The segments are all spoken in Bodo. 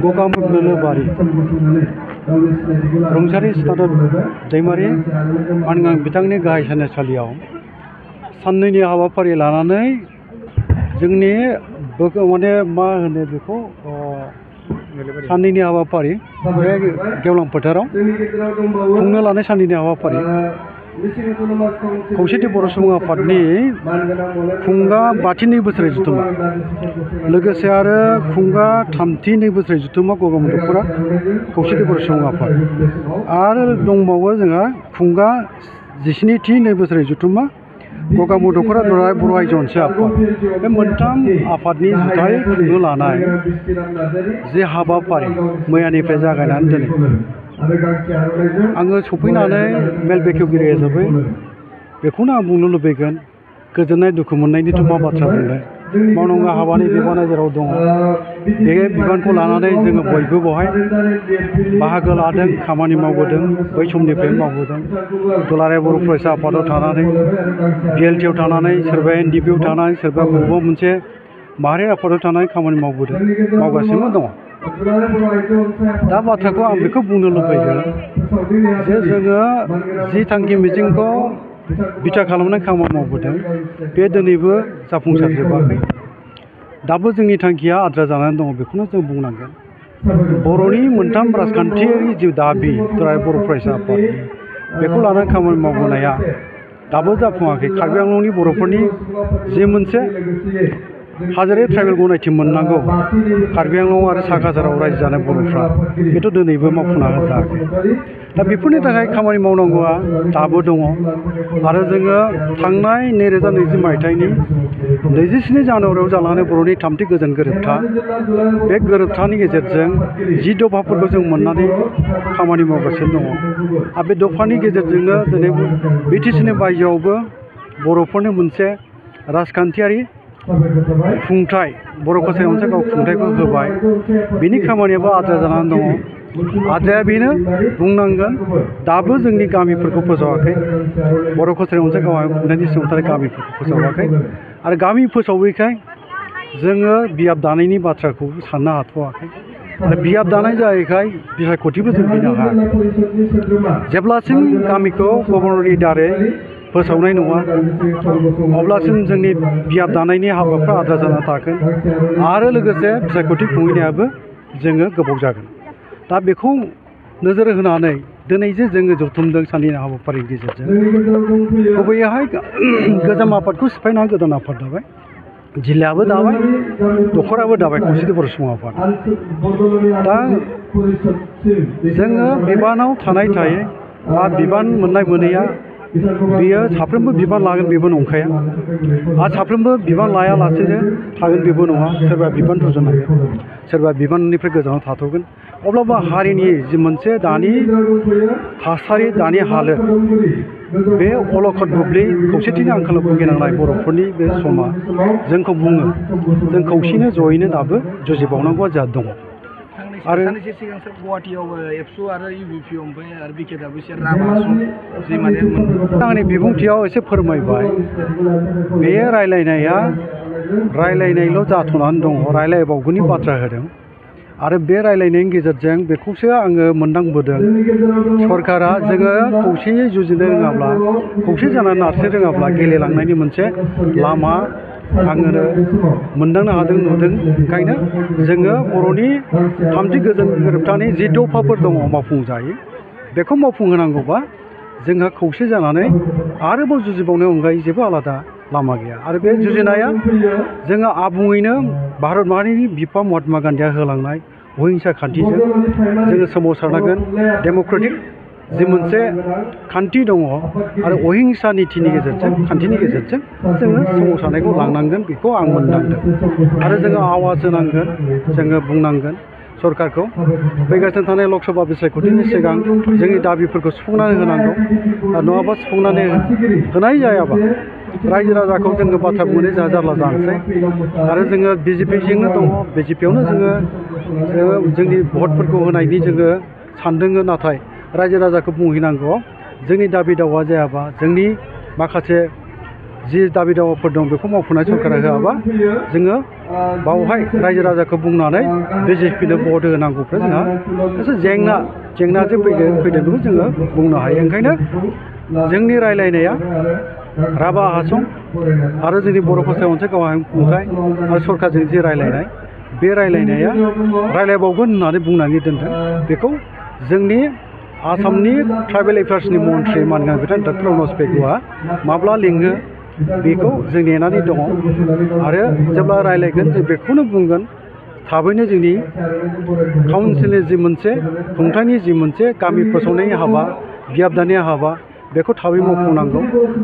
गगामुख नोलोबारि रुंसारि सिदारत दैमारि आं बिथांनि गाहाय सानसालियाव साननैनि हाबाफारि लानानै जोंनि माने मा होनो बेखौ साननैनि हाबाफारि बे गेवलां फोथाराव खुंनो लानाय साननैनि हाबाफारि खौसेथि बर' सुबुं आफादनि खुंगा 32 बोसोर जुथुमा लोगोसे आरो खुंगा 32 बोसोर जुथुमा गगामुख दख'रा खौसेथि बर' सुबुं आफाद आरो दंबावो जोंहा खुंगा 17 बोसोर जुथुमा गगामुख दख'रा दुलाराय बर' आइजो अनसाय आफाद बे मोनथाम आफादनि जुथाय खुंनो लानाय जे हाबाफारि मैयानिफ्राय जागायनानै दिनै आङो सफैनानै मेल बेखेवगिरि हिसाबै बेखौनो आं बुंनो लुबैगोन गोजोननाय दुखु मोननायनिथ' मा बाथ्रा बुंनो मावनांगौ हाबानि बिबाना जेराव दङ बे बिबानखौ लानानै जोङो बयबो बेवहाय बाहागो लादों खामानि मावबोदों बै समनिफ्राय मावबोदों दुलाराय बर' फरायसा आफादाव थानानै बिएलटिआव थानानै सोरबा एनडिपिआव थानानै सोरबा बबेबा मोनसे माहारि आफादाव थानानै खामानि मावगासिनो दङ दा बाथ्राखौ आं बेखौ बुंनो लुबैदों जे जोङो जि थांखि मिजिंखौ बिथा खालामनानै खामानि मावबोदों बे दिनैबो जाफुंसारजोबाखै दाबो जोंनि थांखिया आद्रा जानानै दङ बेखौनो जों बुंनांगोन बर'नि मोनथाम राजखान्थियारि जि दाबि दुलाराय बर' फरायसा आफादनि बेखौ लानानै खामानि मावबोनाया दाबो जाफुङाखै कार्बि आंलंनि बर'फोरनि जि मोनसे हाजारे ट्राइबेल गनायथि मोननांगौ कार्बि आंलं आरो सा काछाराव रायजो जानाय बर'फ्रा बेथ' दिनैबो मावफुंना होजायाखै दा बेफोरनि थाखाय खामानि मावनांगौआ दाबो दङ आरो जोङो थांनाय 2020 मायथाइनि 27 जानुवारियाव जालांनाय बर'नि थामथि गोजोन गोरोबथा बे गोरोबथानि गेजेरजों 10 दफाफोरखौ जों मोननानै खामानि मावगासिनो दङ आरो बे दफानि गेजेरजोंनो दिनै बिटिसिनि बायजोआवबो बर'फोरनो मोनसे राजखान्थियारि खुंथाय बर' कसारि अनसाय गाव खुंथायखौ होबाय बिनि खामानियाबो आद्रा जानानै दङ आद्राया बेनो बुंनांगोन दाबो जोंनि गामिफोरखौ फोसावाखै बर' कसारि अनसाय गाव खुंथायनि सिङाव गामिफोरखौ फोसावाखै आरो गामि फोसावैखाय जोङो बियाब दानायनि बाथ्राखौ साननो हाथ'वाखै आरो बियाब दानाय जायैखाय बिसायख'थिबो जों बिनो हायाखै जेब्लासिम गामिखौ गभर्नरनि दारै फोसावनाय नङा अब्लासिम जोंनि बियाब दानायनि हाबाफ्रा आद्रा जाना थागोन आरो लोगोसे बिसायख'थि खुंहैनायाबो जोङो गोबाव जागोन दा बेखौ नोजोर होनानै दिनै जे जोङो जथुमदों सानैनि हाबाफारिनि गेजेरजों गुबैयैहाय गोजाम आफादखौ सिफायना गोदान आफाद दाबाय जिल्लायाबो दाबाय दख'राबो दाबाय खौसेथि बर' सुबुं आफाद दा जोङो बिबानाव थानाय बिबान मोननाय मोनैया बियो साफ्रोमबो बिबान लागोन बेबो नंखाया आरो साफ्रोमबो बिबान लायालासेनो थागोन बेबो नङा सोरबा बिबान रुजुनांगोन सोरबा बिबाननिफ्राय गोजानाव थाथ'गोन अब्लाबो हारिनि जि मोनसे दानि थासारि दानि हालोद बे अलखद बुब्लि खौसेथिनि आंखालाव भुगिनांनाय बर'फोरनि बे समा जोंखौ बुङो जों खौसेनो जयैनो दाबो जुजिबावनांगौआ जोंहा दङ आरो सानैसो सिगां गुवाहाटियाव एबसु आरो इउबिपि ओमफ्राय आरो बिकेदाबो एसे रामा जि माने आंनि बिबुंथियाव एसे फोरमायबाय बे रायलायनायल' जाथ'नानै दङ रायलायबावगोननि बाथ्रा होदों आरो बे रायलायनायनि गेजेरजों बेखौसो आङो मोनदांबोदों सरकारा जोङो खौसेयै जुजिनो रोङाब्ला खौसे जानानै नारसिनो रोङाब्ला गेलेलांनायनि मोनसे लामा आङो मोनदांनो हादों नुदों ओंखायनो जोङो बर'नि थामथि गोजोन गोरोबथानि जि दफाफोर दङ मावफुंजायो बेखौ मावफुंहोनांगौबा जोंहा खौसे जानानै आरोबाव जुजिबावनो अनगायै जेबो आलादा लामा गैया आरो बे जुजिनाया जोङो आबुङैनो भारत माहारिनि बिफा महात्मा गान्धीया होलांनाय अहिंसा खान्थिजों जोङो सोमावसारनांगोन डेम'क्रेटिक जि मोनसे खान्थि दङ आरो अहिंसा नीतिनि गेजेरजों खान्थिनि गेजेरजों जोङो सोमावसारनायखौ लांनांगोन बेखौ आं मोनदांदों आरो जोङो आवाज होनांगोन जोङो बुंनांगोन सरकारखौ फैगासिनो थानाय लकसभा बिसायख'थिनि सिगां जोंनि दाबिफोरखौ सुफुंनानै होनांगौ नङाबा सुफुंनानै होनाय जायाबा रायजो राजाखौ जोङो बाथ्रा बुंनानै जोंहा जारला जानोसै आरो जोङो बिजेपिजोंनो दङ बिजेपियावनो जोङो जोंनि भटफोरखौ होनायनि जोङो सानदों नाथाय रायजो राजाखौ बुंहैनांगौ जोंनि दाबि दावा जायाबा जोंनि माखासे जि दाबि दावाफोर दं बेखौ मावफुंनाय सरकारा होआबा जोङो बावहाय रायजो राजाखौ बुंनानै BJP नो भट होनांगौफ्रा जोंहा एसे जेंना जे फैदों बेखौ जोङो बुंनो हायो। ओंखायनो जोंनि रायलायनाया राभा हासं आरो जोंनि बर' भाषा मोनसे गावारि खुंथाय आरो सरकारजों जि रायलायनाय बे रायलायनाया रायलायबावगोन होननानै बुंनानै दोनदों। बेखौ जोंनि आसामनि ट्राइबेल एफेयार्सनि मन्थ्रि मानगोनां बिथां डक्टर अनस पेगुआ माब्ला लिङो बेखौ जों नेनानै दङ आरो जेब्ला रायलायगोन जों बेखौनो बुंगोन थाबैनो जोंनि काउन्सिलनि जि मोनसे खुंथायनि जि मोनसे गामि फोसावनायनि हाबा बियाब दानायनि हाबा बेखौ थाबै मावफुंनांगौ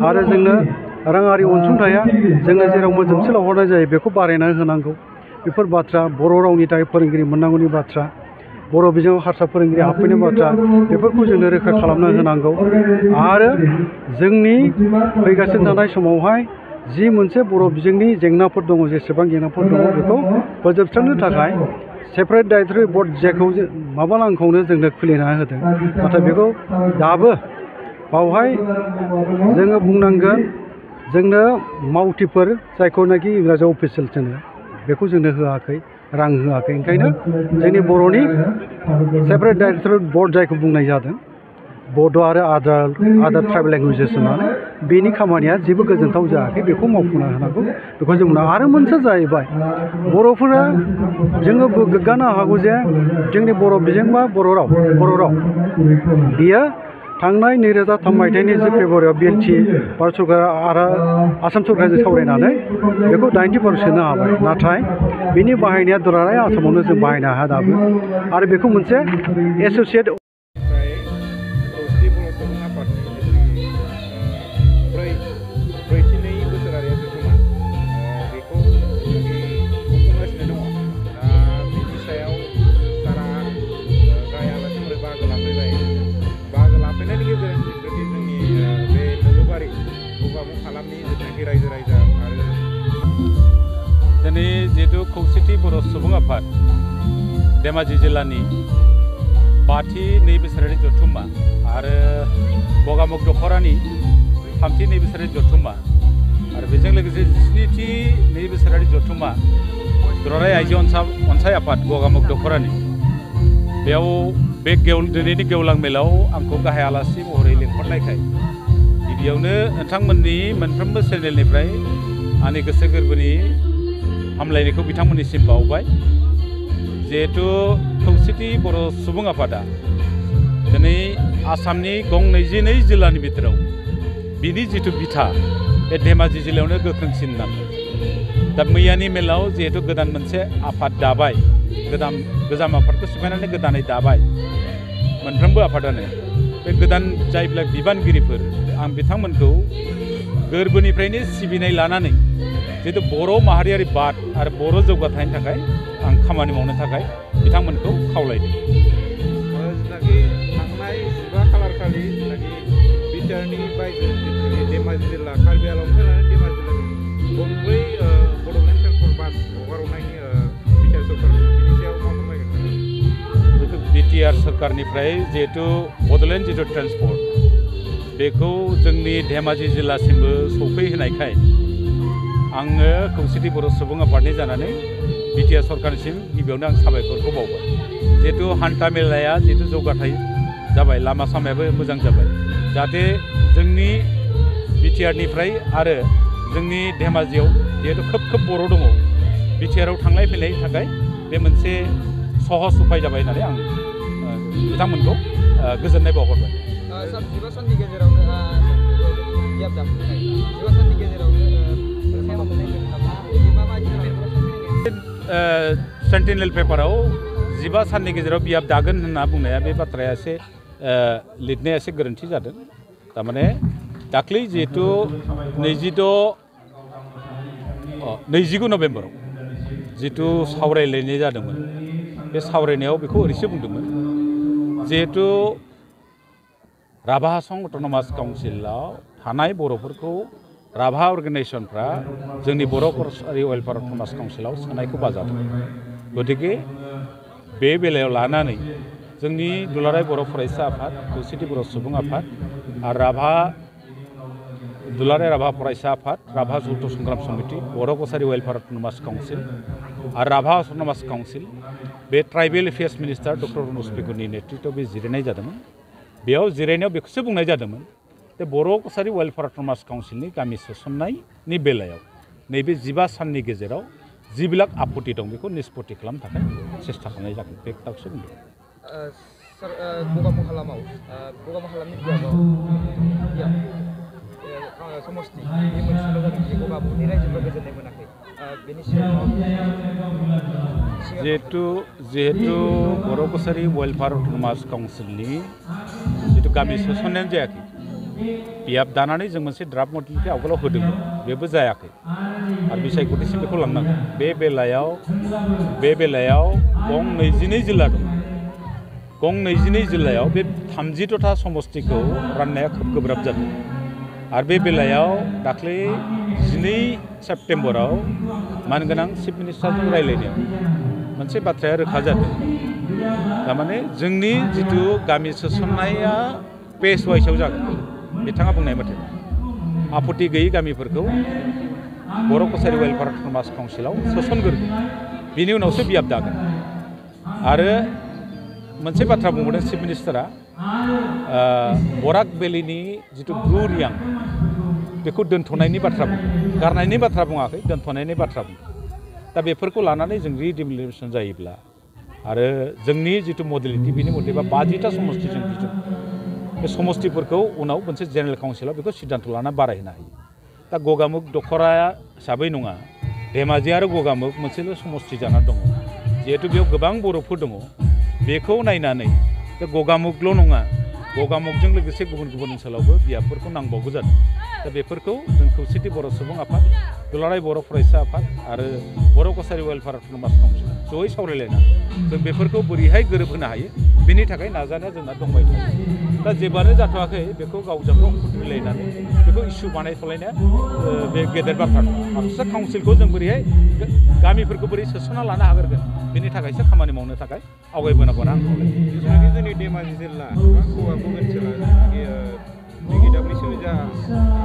आरो जोंनो राङारि अनसुंथाया जोङो जेराव मोजोमसे हरनाय जायो बेखौ बारायनानै होनांगौ। बेफोर बाथ्रा बर' रावनि थाखाय फोरोंगिरि मोननांगौनि बाथ्रा बर' बिजोङाव हारसा फोरोंगिरि हाबफैनाय बाथ्रा बेफोरखौ जोंनो रोखा खालामना होनांगौ आरो जोंनि फैगासिनो थानाय समावहाय जि मोनसे बर' बिजोंनि जेंनाफोर दङ जेसेबां जेंनाफोर दङ बेखौ फोजोबस्रांनो थाखाय सेपारेट डाइरेक्टरि बर्ड जेखौ माबानांगौनो जोंनो खुलिना होदों नाथाय बेखौ दाबो बावहाय जोङो बुंनांगोन जोंनो मावथिफोर जायखौनाखि इंराजियाव अफिसियेल्स होनो बेखौ जोंनो होआखै रां होआखै। ओंखायनो जोंनि बर'नि सेपारेट डाइरेक्टरि बर्ड जायखौ बुंनाय जादों बड' आरो आदार ट्राइबेल लेंगुवेजेस होननानै बेनि खामानिया जेबो गोजोनथाव जायाखै बेखौ मावफुंना होनांगौ बेखौ जों बुंनांगौ। आरो मोनसे जाहैबाय बर'फोरा जोङो गोग्गानो हागौ जे जोंनि बर' बिजों बा बर' राव बियो थांनाय 2003 मायथाइनि 10 फेब्रुवारियाव BLT भारत सरकारा आरो आसाम सरकारजों सावरायनानै बेखौ 90% सोनो हाबाय नाथाय बिनि बाहायनाया दुलाराय आसामावनो जों बाहायनो हाया दाबो आरो बेखौ मोनसे एसोसिएट दिनै जिहेतु खौसेथि बर' सुबुं आफाद धेमाजि जिल्लानि 5थि नैबोसोरारि जथुम्मा आरो गगामुग दख'रानि 3थि नैबोसोरारि जथुम्मा आरो बेजों लोगोसे 7थि नैबोसोरारि जथुम्मा दुलाराय आइजो अनसाय आफाद गगामुग दख'रानि बेयाव बे दिनैनि गेवलां मेलाव आंखौ गाहाय आलासि महरै लिंहरनायखाय गिबियावनो नोंथांमोननि मोनफ्रोमबो चेनेलनिफ्राय आंनि गोसो गोरबोनि हामलायनायखौ बिथांमोननिसिम बावबाय। जिहेतु खौसेथि बर' सुबुं आफादा दिनै आसामनि गं 22 जिल्लानि बिथोराव बिनि जिथु बिथा बे धेमाजि जिल्लायावनो गोख्रोंसिन नालाय दा मैयानि मेलाव जिहेतु गोदान मोनसे आफाद दाबाय गोजाम आफादखौ सिफायनानै गोदानै दाबाय मोनफ्रोमबो आफादानो बे गोदान जायब्ला बिबानगिरिफोर आं बिथांमोनखौ गोरबोनिफ्रायनो सिबिनाय लानानै जिहेतु बर' माहारियारि बाद आरो बर' जौगाथायनि थाखाय आं खामानि मावनो थाखाय बिथांमोनखौ खावलायदों। जिनाखि थांनाय 15 खालार खालि जिनाखि बिटिआरनि बायजो धेमाजि जिल्ला कार्बि आंलंनिफ्राय लानानै धेमाजि जिल्लानि गंब्रै बड'लेण्ड ट्रेन्सपर्ट बास हगारहरनायनि बिटिआर सरकारनि बिनि सायाव मा फोरमायगोन? जिहेतु बिटिआर सरकारनिफ्राय जिहेतु बड'लेण्ड जिथु ट्रेन्सपर्ट बेखौ जोंनि धेमाजि जिल्लासिमबो सौफैहोनायखाय आङो खौसेथि बर' सुबुं आफादनि जानानै बिटिआर सरकारनिसिम गिबियावनो आं साबायखरखौ बावबाय। जिहेतु हान्था मेलाया जिहेतु जौगाथाय जाबाय लामा सामायाबो मोजां जाबाय जाहाथे जोंनि बिटिआरनिफ्राय आरो जोंनि धेमाजियाव जिहेतु खोब बर' दङ बिटिआराव थांलाय फैलायनि थाखाय बे मोनसे सहज उपाय जाबाय होननानै आं बिथांमोनखौ गोजोननाय बावहरबाय। सेन्टिनेल पेपाराव 15 साननि गेजेराव बियाब दागोन होनना बुंनाया बे बाथ्राया एसे लिरनाया एसे गोरोन्थि जादों। थारमाने दाख्लै जिहेतु 29 नभेम्बराव जितु सावरायलायनाय जादोंमोन बे सावरायनायाव बेखौ ओरैसो बुंदोंमोन जिहेतु राभा हासं अट'नमास काउन्सिलाव थानाय बर'फोरखौ राभा अर्गेनाइजेसनफ्रा जोंनि बर' कसारि वेलफेयार अट'नमास काउन्सिलाव सोनायखौ बाजादों। गतिके बे बेलायाव लानानै जोंनि दुलाराय बर' फरायसा आफाद खौसेथि बर' सुबुं आफाद आरो राभा दुलाराय राभा फरायसा आफाद, Rabha Juddha Sangram Samiti, Boro' Kachari welfare autonomous council आरो राभा अट'नमास काउन्सिल बे tribal affairs minister doctor Ranoj पेगुनि नेतृत्वआव बे जिरायनाय जादोंमोन। बेयाव जिरायनायाव बेखौसो बुंनाय जादोंमोन जे बर' कसारि वेलफेयार अट'नमास काउन्सिलनि गामि सोसननायनि बेलायाव नैबे 15 साननि गेजेराव जिबिलाक आपत्ति दं बेखौ निष्पत्ति खालामनो थाखाय सेस्था खालामनाय जागोन बे खोथाखौसो बुंदों। सार गगामुग हालामाव हालामनि समस्ति बे मोनसेल' जादों जे गगामुगनि रायजोफोरा गोजोननाय मोनाखै बेनि जिहेतु बर' कसारि वेलफेयार अट'नमास काउन्सिलनि जितु गामि सोसननायानो जायाखै बियाब दानानै जों मोनसे ड्राफ्ट मडेलखौ आवगोलाव होदोंमोन बेबो जायाखै आरो बिसायख'थिसिम बेखौ लांनांगोन। बे बेलायाव गं 22 जिल्ला दं। गं 22 जिल्लायाव बे 32था समस्तिखौ राननाया खोब गोब्राब जादों आरो बे बेलायाव दाख्लै 12 सेप्तेम्बराव मानगोनां चिफ मिनिस्टारजों रायलायनायाव मोनसे बाथ्राया रोखा जादों। थारमाने जोंनि जितु गामि सोसननाया पेज वाइसआव जागोन बिथाङा बुंनाय मथे आपत्ति गैयै गामिफोरखौ बर' कसारि वेलफेयार अट'नमास काउन्सिलाव सोसनग्रोगोन बिनि उनावसो बियाब दागोन। आरो मोनसे बाथ्रा बुंबावदों चिफ मिनिस्टारा बराक भेलिनि जितु ब्लु रियां बेखौ दोनथ'नायनि बाथ्रा बुंदों, गारनायनि बाथ्रा बुङाखै, दोनथ'नायनि बाथ्रा बुंदों। दा बेफोरखौ लानानै जों रिडिमिलिसन जायोब्ला आरो जोंनि जितु मडेलिटि बिनि मथेबा 50टा समस्तिजों बिजों बे समस्तिफोरखौ उनाव मोनसे जेनेरेल काउन्सिलाव बेखौ सिद्धान्त लाना बारायहोनो हायो। दा गगामुग दख'रा हिसाबै नङा, धेमाजि आरो गगामुग मोनसेल' समस्ति जाना दङ। जिहेतु बेयाव गोबां बर'फोर दङ बेखौ नायनानै बे गगामुगल' नङा गगामुगजों लोगोसे गुबुन गुबुन ओनसोलावबो बियाबफोरखौ नांबावगौ जादों। दा बेफोरखौ जों खौसेथि बर' सुबुं आफाद, दुलाराय बर' फरायसा आफाद आरो बर' कसारि वेलफेयार अट'नमास काउन्सिल जयै सावरायलायनानै जों बेफोरखौ बोरैहाय गोरोबहोनो हायो बेनि थाखाय नाजानाया जोंना दंबाय थायो। दा जेब्लानो जाथ'वाखै बेखौ गावजों गाव खुद्रिलायनानै बेखौ इस्यु बानायथ'लायनाया बे गेदेर बाथ्रा नङा। माखासे काउन्सिलखौ जों बोरैहाय गामिफोरखौ बोरै सोसनना लानो हागोन बेनि थाखायसो खामानि मावनो थाखाय आवगायबोनांगौ आं जिथुनाखि जोंनि धेमाजि जिल्ला बा गगामुग ओनसोला जा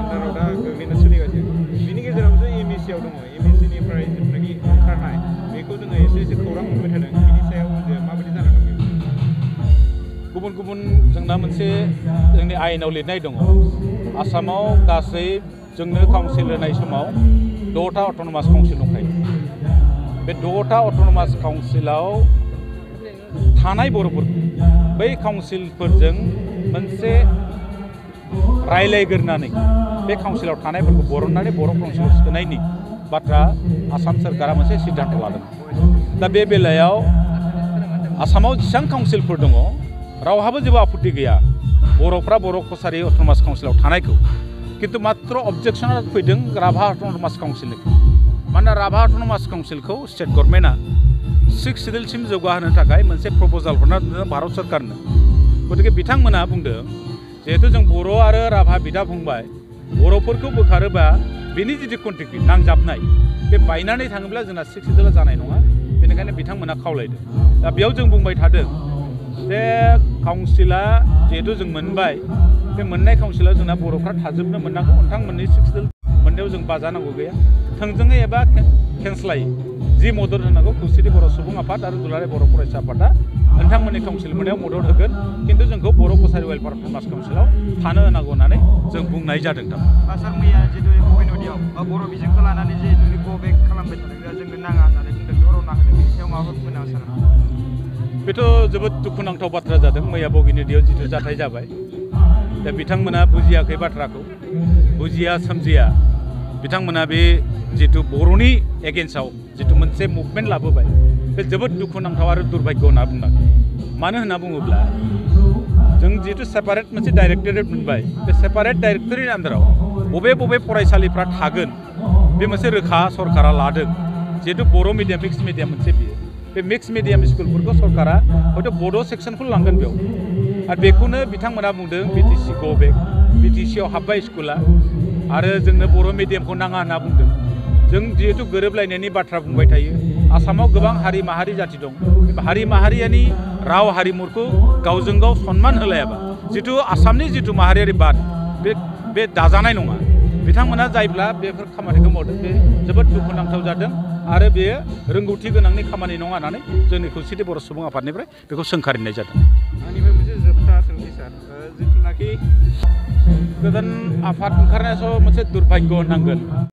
आन्दाराव दा गोग्लैना सोलिगासिनो बिनि गेजेराव जों एमएसिआव दङ। एमएसिनिफ्राय जिथुनाखि ओंखारनाय बेखौ जोङो एसे खौरां मोनबाय थादों बिनि सायाव माबायदि जानानै दं? गुबुन गुबुन जोंना मोनसे जोंनि आयेनाव लिरनाय दङ। आसामाव गासै जोंनो काउन्सिल होनाय समाव 6टा अट'नमास काउन्सिल दंखायो। बे 6टा अट'नमास काउन्सिलाव थानाय बर'फोरखौ बै काउन्सिलफोरजों मोनसे रायलायग्रोनानै बे काउन्सिलाव थानायफोरखौ बरननानै बर' काउन्सिलाव सोनायनि बाथ्रा आसाम सोरखारा मोनसे सिद्धान्त लादों। दा बे बेलायाव आसामाव जेसेबां काउन्सिलफोर दङ रावहाबो जेबो आपत्ति गैया बर'फ्रा बर' कसारि अट'नमास काउन्सिलाव थानायखौ। खिन्थु मात्र अबजेक्सना फैदों राभा अट'नमास काउन्सिलनिफ्राय। मानोना राभा अट'नमास काउन्सिलखौ स्टेट गभर्नमेन्टआ 6 सिडिउलसिम जौगाहोनो थाखाय मोनसे प्रप'जाल हरना दोनदों भारत सरकारनो। गतिके बिथांमोना बुंदों जिहेतु जों बर' आरो राभा बिदा फंबाय बर'फोरखौ बोखारोबा बेनि जितु कन्टेक्ट नांजाबनाय बे बायनानै थाङोब्ला जोंना 6 सिडिउला जानाय नङा। बेनिखायनो बिथांमोना खावलायदों। दा बेयाव जों बुंबाय थादों जे काउन्सिला जिहेतु जों मोनबाय बे मोननाय काउन्सिलाव जोंना बर'फ्रा थाजोबनो मोननांगौ। नोंथांमोननि 6 सिडिउल मोननायाव जों बाजानांगौ गैया। थोंजोङै एबा खेंस्लायै जि मदद होनांगौ खौसेथि बर' सुबुं आफाद आरो दुलाराय बर' फरायसा आफादा नोंथांमोननि काउन्सिल मोननायाव मदद होगोन। खिन्थु जोंखौ बर' कसारि वेलफेयार अट'नमास काउन्सिलाव थानो होनांगौ होननानै जों बुंनाय जादों। सार मैया जितु बबेनदियाव बर' बिजोंखौ लानानै जिहेतु ग'बेक खालामबाय थादों जोंनो नाङा होननानै बुंदों धरना होदों बेनि सायाव माबाफोर बुंनो सानो? बेथ' जोबोद दुखुनांथाव बाथ्रा जादों। मैया बगिनिदियाव जितु जाथाय जाबाय दा बिथांमोना बुजियाखै बाथ्राखौ, बुजिया सोमजिया बिथांमोना बे जितु बर'नि एगेन्स्टआव जितु मोनसे मुभमेन्ट लाबोबाय बे जोबोद दुखुनांथाव आरो दुर्भाग्य होनना बुंनांगोन। मानो होनना बुङोब्ला जों जितु सेपारेट मोनसे डाइरेक्टरेट मोनबाय बे सेपारेट डाइरेक्टरेटनि आन्दाराव बबे बबे फरायसालिफ्रा थागोन बे मोनसे रोखा सरकारा लादों। जिहेतु बर' मिडियाम मिक्स मिडियाम मोनसे बियो बे मिक्स मिडियाम स्कुलफोरखौ सरकारा हयथ' बड' सेक्सनखौ लांगोन बेयाव। आरो बेखौनो बिथांमोना बुंदों बिटिसि ग'बेक बिटिसिआव हाब्बाय स्कुला आरो जोंनो बर' मिडियामखौ नाङा होनना बुंदों। जों जिहेतु गोरोबलायनायनि बाथ्रा बुंबाय थायो। आसामाव गोबां हारि माहारि जाति दं। हारि माहारियानि राव हारिमुखौ गावजों गाव सन्मान होलायाबा जितु आसामनि जितु माहारियारि बाद बे दाजानाय नङा। बिथांमोना जायब्ला बेफोर खामानिखौ मावदों बे जोबोद दुखुनांथाव जादों आरो बेयो रोंगौथि गोनांनि खामानि नङा होननानै जोंनि खौसेथि बर' सुबुं आफादनिफ्राय बेखौ सोंखारिनाय जादों। आंनिफ्राय मोनसे जोबथा सोंथि सार जिथुनाखि गोदान आफाद ओंखारनायाथ' मोनसे दुर्भाग्य होननांगोन।